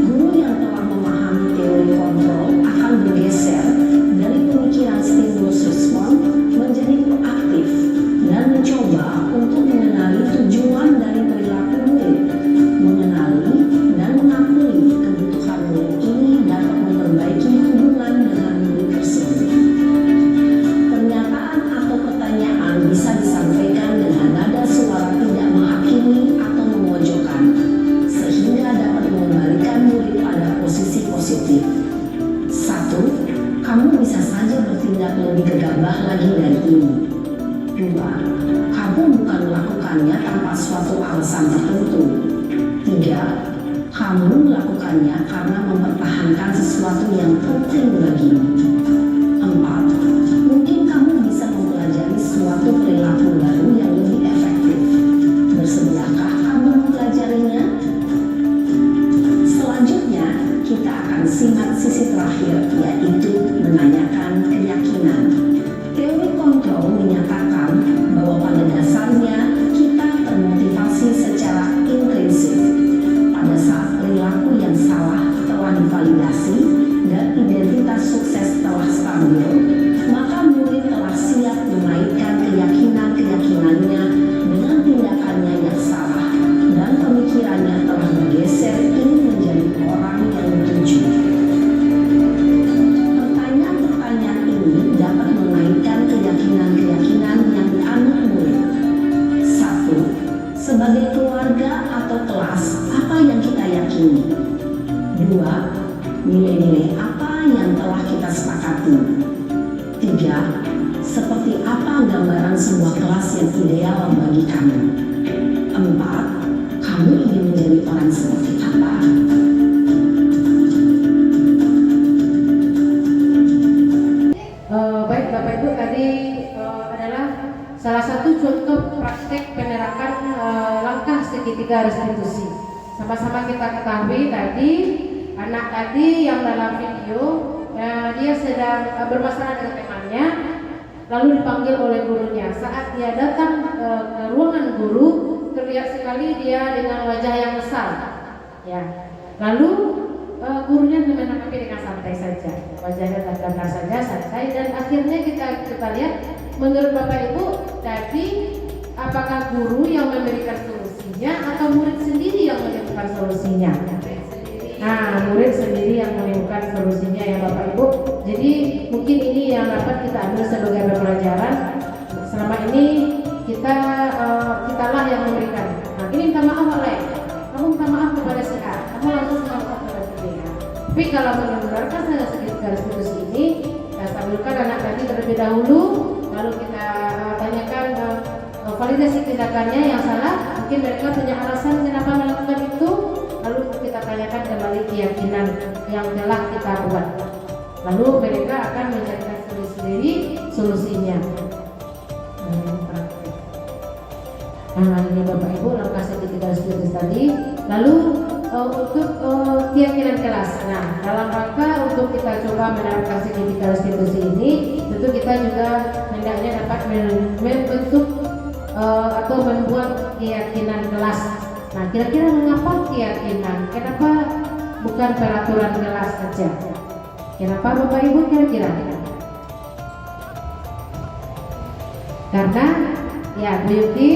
Guru yang telah memahami teori kontrol akan bergeser dari pemikiran stimulus respon menjadi proaktif dan mencoba untuk mengenali tujuan dari perilaku murid. Mengenali dan mengakui kebutuhan murid ini dapat memperbaiki hubungan dengan murid tersebut. Pernyataan atau pertanyaan bisa disampaikan dengan nada suara tidak menghakimi atau memojokkan, sehingga dapat mengembalikan murid pada posisi positif. 1. Kamu bisa saja bertindak lebih gegabah lagi dari ini. 2. Kamu bukan melakukannya tanpa suatu alasan tertentu. 3. Kamu melakukannya karena mempertahankan sesuatu yang penting bagimu. 4. Mungkin kamu bisa mempelajari suatu perilaku baru yang lebih efektif. Bersediakah kamu mempelajarinya? Selanjutnya, kita akan simak sisi terakhir, yaitu menanyakan keyakinan. Teori kontrol menyatakan bahwa pada dasarnya kita termotivasi secara intrinsik. Pada saat perilaku yang salah telah divalidasi dan identitas sukses telah stabil, maka murid telah siap mengaitkan keyakinan-keyakinannya dengan tindakannya yang salah, dan pemikirannya telah bergeser ingin menjadi orang yang dituju. Pertanyaan-pertanyaan ini dapat mengaitkan keyakinan-keyakinan yang dianut murid. 1. Sebagai keluarga atau kelas, apa yang kita yakini? 2. Nilai-nilai apa yang telah kita sepakati? 3. Seperti apa gambaran sebuah kelas yang ideal bagi kamu? 4. Kamu ingin menjadi orang seperti apa? Baik Bapak Ibu, tadi adalah salah satu contoh praktek penerapan langkah segitiga restitusi. Sama-sama kita ketahui tadi anak tadi yang dalam video dia sedang bermasalah dengan temannya, lalu dipanggil oleh gurunya. Saat dia datang ke ruangan guru, terlihat sekali dia dengan wajah yang kesal. Ya, lalu gurunya menanggapi dengan santai saja, wajahnya datar saja, santai, dan akhirnya kita lihat, menurut Bapak Ibu tadi, apakah guru yang memberikan solusinya atau murid sendiri yang menemukan solusinya? Nah, murid sendiri yang menemukan solusinya ya Bapak Ibu. Jadi mungkin ini yang dapat kita ambil sebagai pembelajaran. Selama ini kitalah yang memberikan. Nah, ini minta maaf oleh kamu, minta maaf kepada si A, kamu langsung maaf kepada si B. Tapi kalau mendengarkan segitiga restitusi ini, kita sambilkan anak tadi terlebih dahulu, lalu kita tanyakan validasi tindakannya yang salah. Mungkin mereka punya alasan kenapa melakukan itu, lalu kita tanyakan kembali keyakinan yang telah kita buat. Lalu mereka akan mencarikan sendiri solusinya. Nah, ini Bapak Ibu langkah segitiga restitusi tadi. Lalu untuk keyakinan kelas. Nah, dalam rangka untuk kita coba menerapkan segitiga restitusi ini, tentu kita juga hendaknya dapat membentuk atau membuat keyakinan kelas. Nah, kira-kira mengapa keyakinan? Kenapa bukan peraturan kelas saja? Kenapa Bapak Ibu kira-kira? Karena ya Bu Yuki,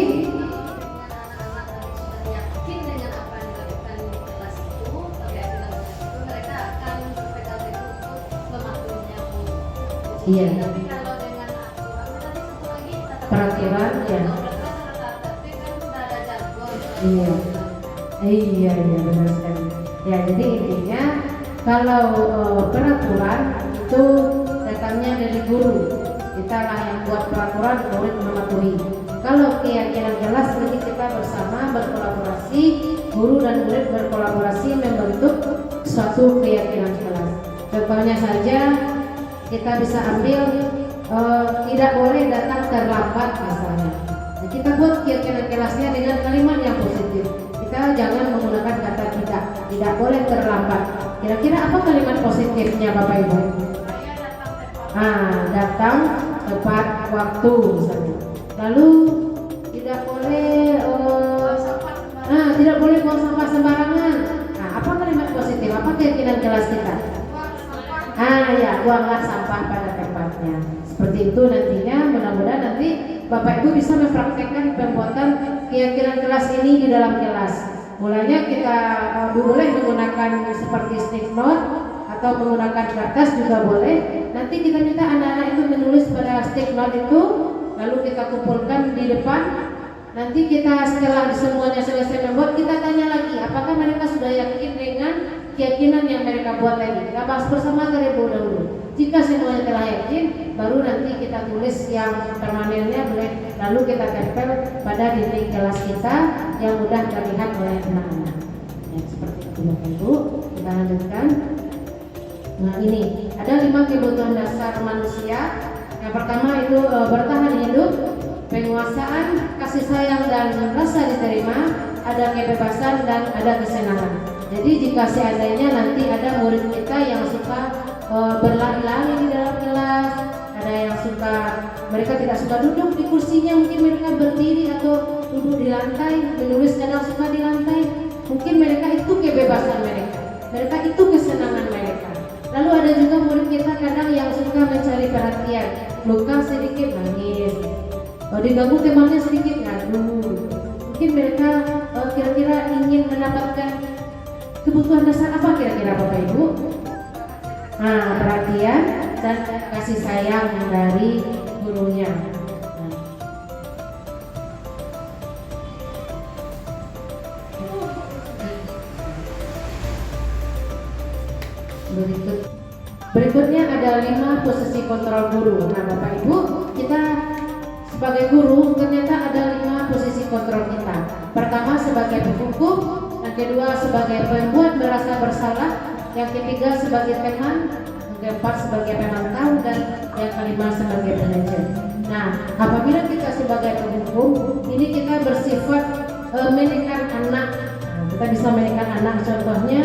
iya. Tapi kalau dengan aturan tadi satu lagi Peraturan, ya. tapi kan sudah ada jargon. Iya benar sekali. Ya, jadi intinya kalau peraturan itu datangnya dari guru, kita lah yang buat peraturan, murid mematuhi. Kalau keyakinan kelas, ini kita bersama berkolaborasi berkolaborasi, guru dan murid berkolaborasi membentuk suatu keyakinan kelas. Contohnya saja kita bisa ambil tidak boleh datang terlambat misalnya. Nah, kita buat keyakinan kelasnya dengan kalimat yang positif. Kita jangan menggunakan kata tidak boleh terlambat. Kira-kira apa kalimat positifnya Bapak Ibu? Datang tepat waktu misalnya. Lalu tidak boleh buang sampah sembarangan. Nah, apa kalimat positif? Apa keyakinan kelas kita? Buanglah sampah pada tempatnya. Seperti itu nantinya, mudah-mudahan nanti Bapak Ibu bisa mempraktekkan pembuatan keyakinan kelas ini di dalam kelas. Mulanya kita boleh menggunakan seperti stick note atau menggunakan kertas juga boleh. Nanti kita minta anak-anak itu menulis pada stick note itu, lalu kita kumpulkan di depan. Nanti kita setelah semuanya selesai membuat, kita tanya lagi apakah mereka sudah yakin dengan keyakinan yang mereka buat tadi. Kita bahas bersama terlebih dahulu. Jika semuanya telah yakin, baru nanti kita tulis yang permanennya boleh, lalu kita tempel pada dinding kelas kita yang mudah terlihat oleh anak-anak. Ya, seperti itu Bapak Ibu. Kita lanjutkan. Nah, ini ada 5 kebutuhan dasar manusia. Yang pertama itu bertahan hidup, penguasaan, kasih sayang dan rasa diterima, ada kebebasan dan ada kesenangan. Jadi jika seandainya nanti ada murid kita yang suka berlari-lari di dalam kelas, ada yang suka, mereka tidak suka duduk di kursinya, mungkin mereka berdiri atau duduk di lantai, menulis kadang suka di lantai, mungkin mereka itu kebebasan mereka itu kesenangan mereka. Lalu ada juga murid kita kadang yang suka mencari perhatian, luka sedikit nangis, diganggu temannya sedikit ngadu. Mungkin mereka kira-kira ingin mendapatkan kebutuhan dasar apa kira-kira Bapak Ibu? Perhatian dan kasih sayang dari gurunya. Berikutnya ada 5 posisi kontrol guru. Nah Bapak Ibu, kita sebagai guru ternyata ada 5 posisi kontrol kita. Pertama sebagai penghukum, yang kedua sebagai pembuat merasa bersalah, yang ketiga sebagai teman, yang keempat sebagai pemantau, dan yang kelima sebagai manajer. Nah, apabila kita sebagai penghukum, ini kita bersifat menekan anak. Nah, kita bisa menekan anak, contohnya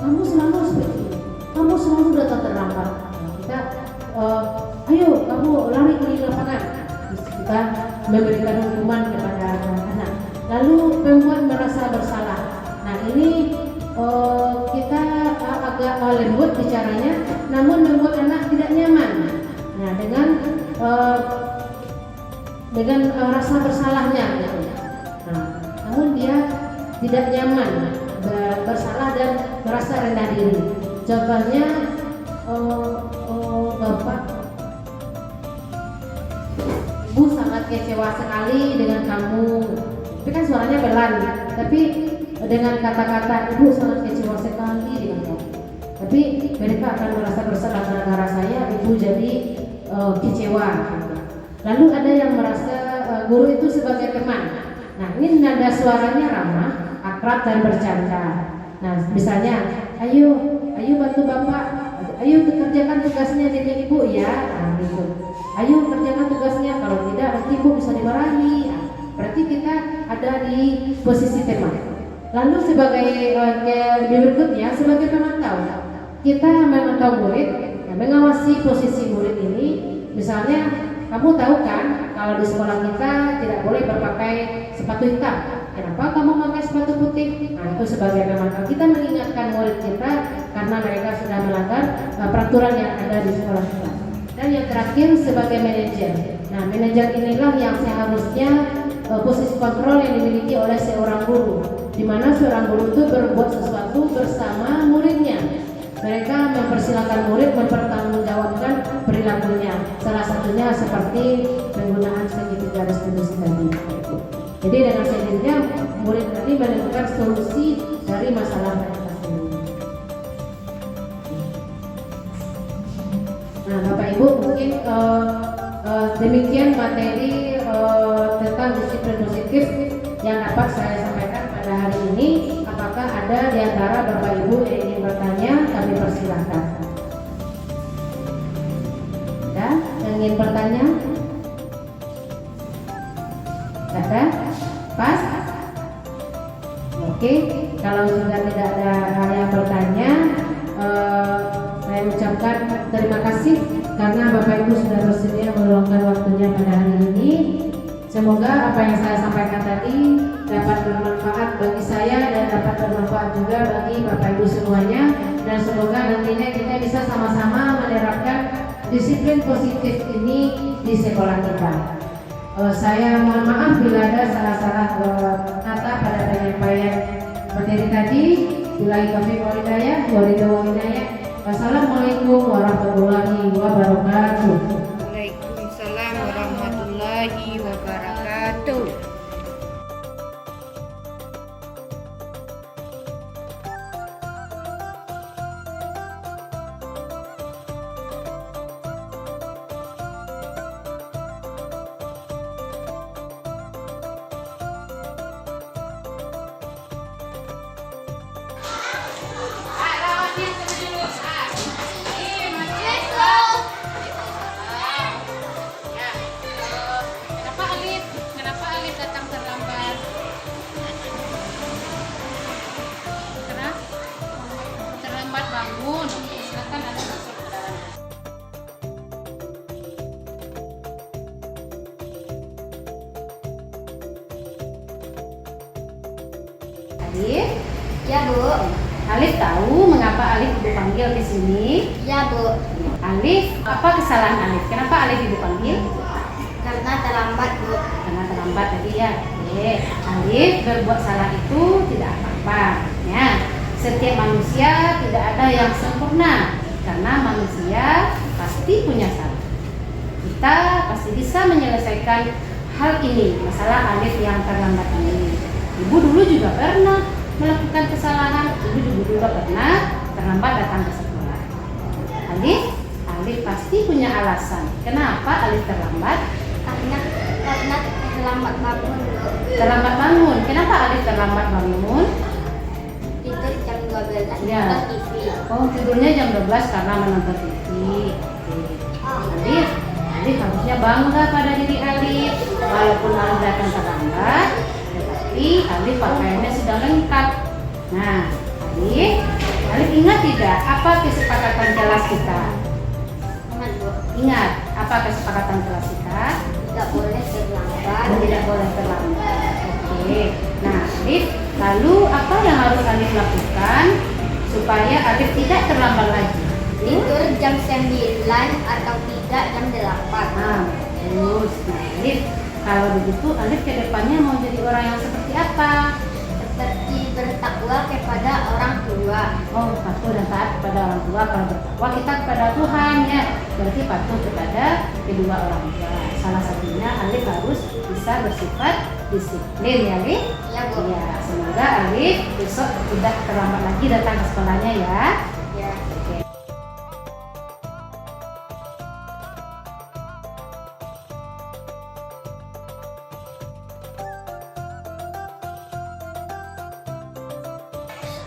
kamu selalu seperti ini, kamu selalu datang terlambat. Nah, kita ayo kamu lari ke lapangan. Terus kita memberikan hukuman kepada anak. Lalu pembuat merasa bersalah. Nah ini kita agak lembut bicaranya, namun membuat anak tidak nyaman. Nah dengan rasa bersalahnya, gitu. Nah, namun dia tidak nyaman, bersalah dan merasa rendah diri. Contohnya Bapak, Ibu sangat kecewa sekali dengan kamu. Tapi kan suaranya pelan, tapi dengan kata-kata Ibu sangat kecewa sekali dengan kamu. Tapi mereka akan merasa bersalah gara-gara saya, Ibu jadi kecewa. Lalu ada yang merasa guru itu sebagai teman. Nah ini nada suaranya ramah, akrab dan bercanda. Nah misalnya, ayo bantu Bapak, ayo kerjakan tugasnya dengan Ibu ya. Nah gitu. Ayo kerjakan tugasnya, kalau tidak nanti Ibu bisa dimarahi. Nah, berarti kita ada di posisi teman. Lalu sebagai berikutnya sebagai pemantau, kita memantau murid, mengawasi posisi murid ini. Misalnya kamu tahu kan kalau di sekolah kita tidak boleh berpakai sepatu hitam. Kenapa kamu pakai sepatu putih? Nah itu sebagai pemantau kita mengingatkan murid kita karena mereka sudah melanggar peraturan yang ada di sekolah kita. Dan yang terakhir sebagai manajer. Nah manajer inilah yang seharusnya posisi kontrol yang dimiliki oleh seorang guru, di mana seorang guru itu berbuat sesuatu bersama muridnya. Mereka mempersilahkan murid mempertanggungjawabkan perilakunya. Salah satunya seperti penggunaan segitiga distribusi tadi. Jadi dengan sendirinya murid tadi menemukan solusi dari masalah mereka sendiri. Nah, Bapak Ibu mungkin demikian materi tentang disiplin positif yang dapat saya sampaikan pada hari ini. Apakah ada di antara Bapak Ibu yang ingin bertanya? Kami persilahkan. Ada yang ingin bertanya? Ada? Pas? Oke, kalau sudah tidak ada hal yang bertanya, saya ucapkan terima kasih karena Bapak Ibu sudah bersedia meluangkan waktunya pada hari ini. Semoga apa yang saya sampaikan tadi dapat bermanfaat bagi saya dan dapat bermanfaat juga bagi Bapak Ibu semuanya, dan semoga nantinya kita bisa sama-sama menerapkan disiplin positif ini di sekolah kita. Saya mohon maaf bila ada salah-salah kata pada penyampaian materi tadi. Billahi taufiq wal hidayah. Wassalamualaikum warahmatullahi wabarakatuh. Waalaikumsalam warahmatullahi wabarakatuh. Kenapa Alif datang terlambat? Kenapa? Terlambat bangun. Silakan Alif masuk ke dalam. Alif, Ya Bu. Alif tahu mengapa Alif dipanggil ke sini? Ya Bu. Alif, apa kesalahan Alif? Kenapa Alif dipanggil? Karena terlambat Bu. Karena terlambat tadi ya. Oke, Alif berbuat salah itu tidak apa-apa. Ya, setiap manusia tidak ada yang sempurna karena manusia pasti punya salah. Kita pasti bisa menyelesaikan hal ini, masalah Alif yang terlambat ini. Ibu dulu juga pernah melakukan kesalahan, ibu juga pernah terlambat datang ke sekolah. Alif pasti punya alasan. Kenapa Alif terlambat? Karena terlambat bangun Bu. Terlambat bangun. Kenapa Alif terlambat bangun? Tidur jam 12 Ya. nonton TV. Oh, tidurnya jam 12 karena menonton TV. Oke. Alif harusnya bangga pada diri Alif. Walaupun Alif datang terlambat, tetapi Alif pakaiannya sudah lengkap. Nah, Alif ingat tidak apa kesepakatan kelas kita? Ingat Bu. Ingat apa kesepakatan kelas kita? Tidak boleh terlambat. Tidak boleh terlambat. Oke. Nah, Alif, lalu apa yang harus Alif lakukan supaya Alif tidak terlambat lagi? Tidur jam 9 atau tidak jam 8. Nah, terus, Alif, kalau begitu Alif ke depannya mau jadi orang yang seperti apa? Seperti bertakwa kepada orang tua. Oh, patuh dan taat kepada orang tua. Kalau bertakwa kita kepada Tuhan ya, berarti patuh kepada kedua orang tua. Salah satunya Alif harus bisa bersifat disiplin ya, Alif. Ya Bu. Ya, semoga Alif besok tidak terlambat lagi datang ke sekolahnya ya. Ya. Oke.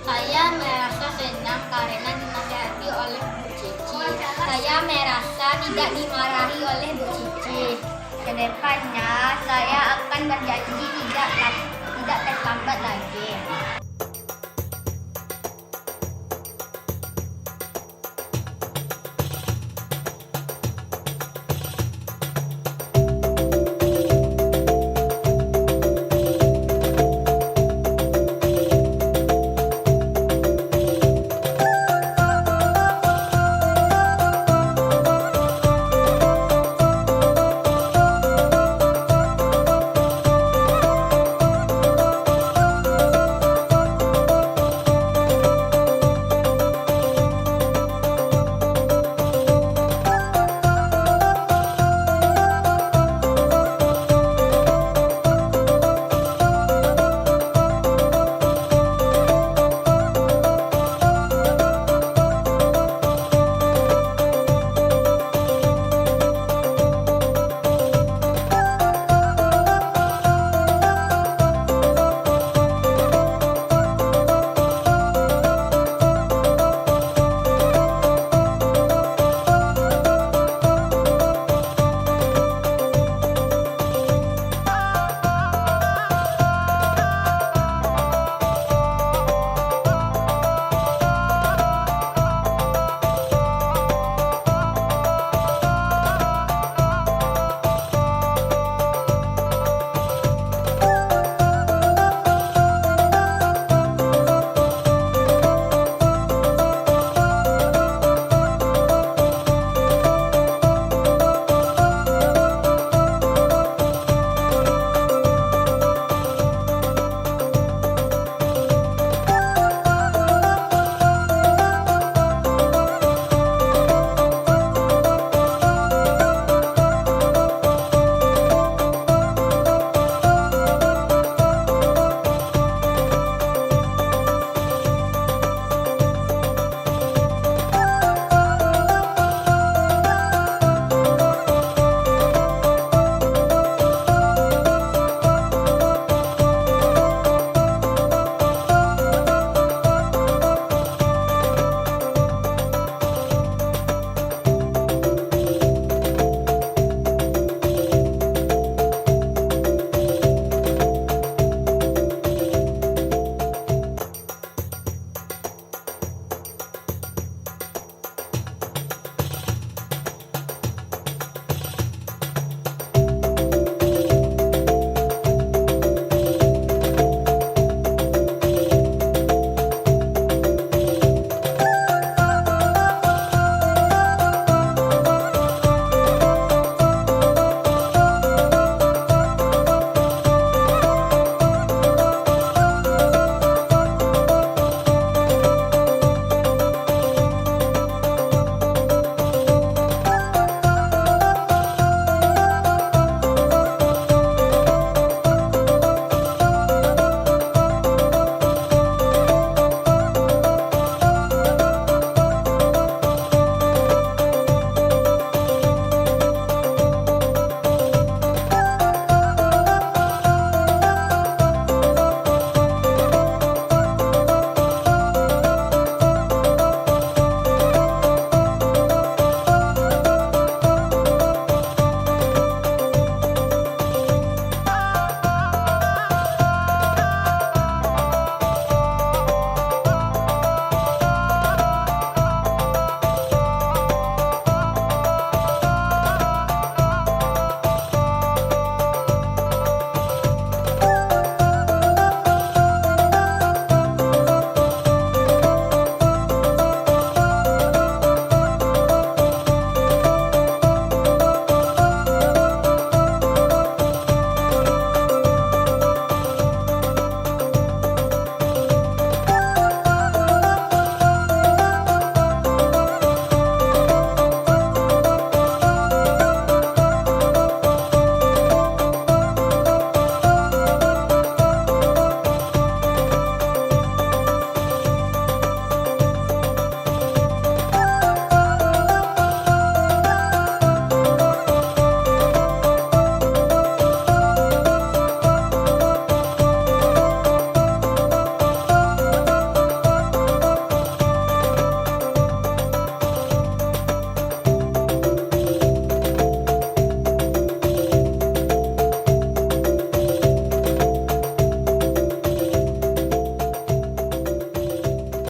Saya merasa senang karena dinasihati oleh Bu Cici. Saya merasa tidak dimarahi oleh Bu Cici. Kedepannya saya akan berjanji tidak terlambat lagi.